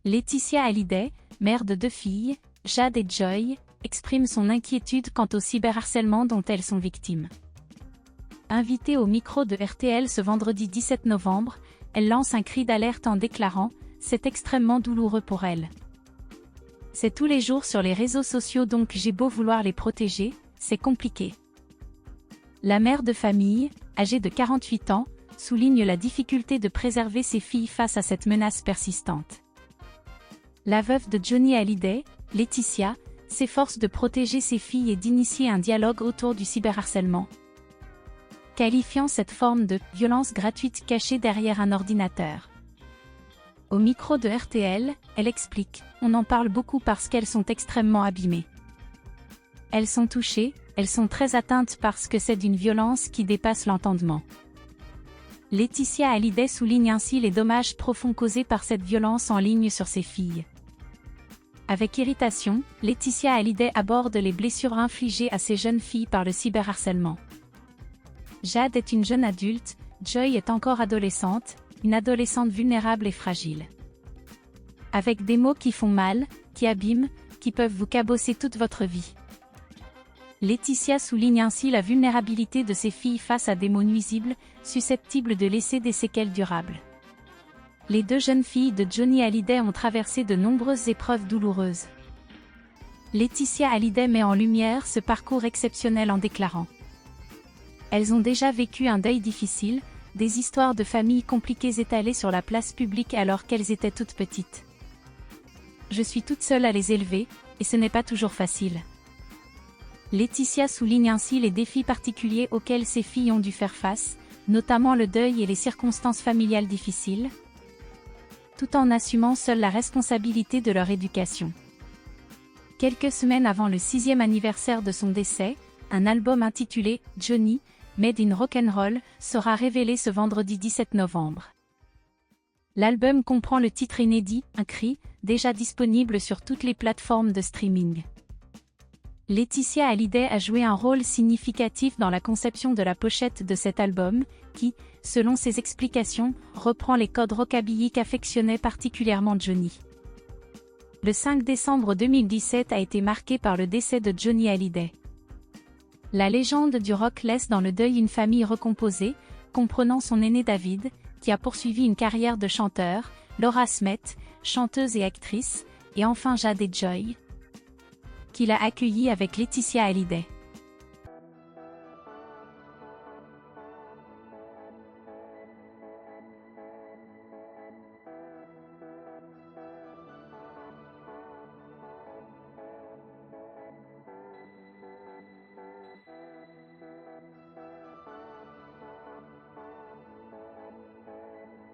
Laetitia Hallyday, mère de 2 filles, Jade et Joy, exprime son inquiétude quant au cyberharcèlement dont elles sont victimes. Invitée au micro de RTL ce vendredi 17 novembre, elle lance un cri d'alerte en déclarant « C'est extrêmement douloureux pour elle. C'est tous les jours sur les réseaux sociaux donc j'ai beau vouloir les protéger, c'est compliqué. » La mère de famille, âgée de 48 ans, souligne la difficulté de préserver ses filles face à cette menace persistante. La veuve de Johnny Hallyday, Laetitia, s'efforce de protéger ses filles et d'initier un dialogue autour du cyberharcèlement, qualifiant cette forme de « violence gratuite cachée derrière un ordinateur ». Au micro de RTL, elle explique « On en parle beaucoup parce qu'elles sont extrêmement abîmées. Elles sont touchées, elles sont très atteintes parce que c'est d'une violence qui dépasse l'entendement. » Laetitia Hallyday souligne ainsi les dommages profonds causés par cette violence en ligne sur ses filles. Avec irritation, Laetitia Hallyday aborde les blessures infligées à ces jeunes filles par le cyberharcèlement. Jade est une jeune adulte, Joy est encore adolescente, une adolescente vulnérable et fragile. Avec des mots qui font mal, qui abîment, qui peuvent vous cabosser toute votre vie. Laetitia souligne ainsi la vulnérabilité de ces filles face à des mots nuisibles, susceptibles de laisser des séquelles durables. Les 2 jeunes filles de Johnny Hallyday ont traversé de nombreuses épreuves douloureuses. Laetitia Hallyday met en lumière ce parcours exceptionnel en déclarant « Elles ont déjà vécu un deuil difficile, des histoires de familles compliquées étalées sur la place publique alors qu'elles étaient toutes petites. Je suis toute seule à les élever, et ce n'est pas toujours facile. » Laetitia souligne ainsi les défis particuliers auxquels ces filles ont dû faire face, notamment le deuil et les circonstances familiales difficiles, tout en assumant seule la responsabilité de leur éducation. Quelques semaines avant le 6e anniversaire de son décès, un album intitulé « Johnny, Made in Rock'n'Roll » sera révélé ce vendredi 17 novembre. L'album comprend le titre inédit « Un cri », déjà disponible sur toutes les plateformes de streaming. Laetitia Hallyday a joué un rôle significatif dans la conception de la pochette de cet album, qui, selon ses explications, reprend les codes rockabilly qu'affectionnait particulièrement Johnny. Le 5 décembre 2017 a été marqué par le décès de Johnny Hallyday. La légende du rock laisse dans le deuil une famille recomposée, comprenant son aîné David, qui a poursuivi une carrière de chanteur, Laura Smet, chanteuse et actrice, et enfin Jade et Joy, qu'il a accueilli avec Laetitia Hallyday.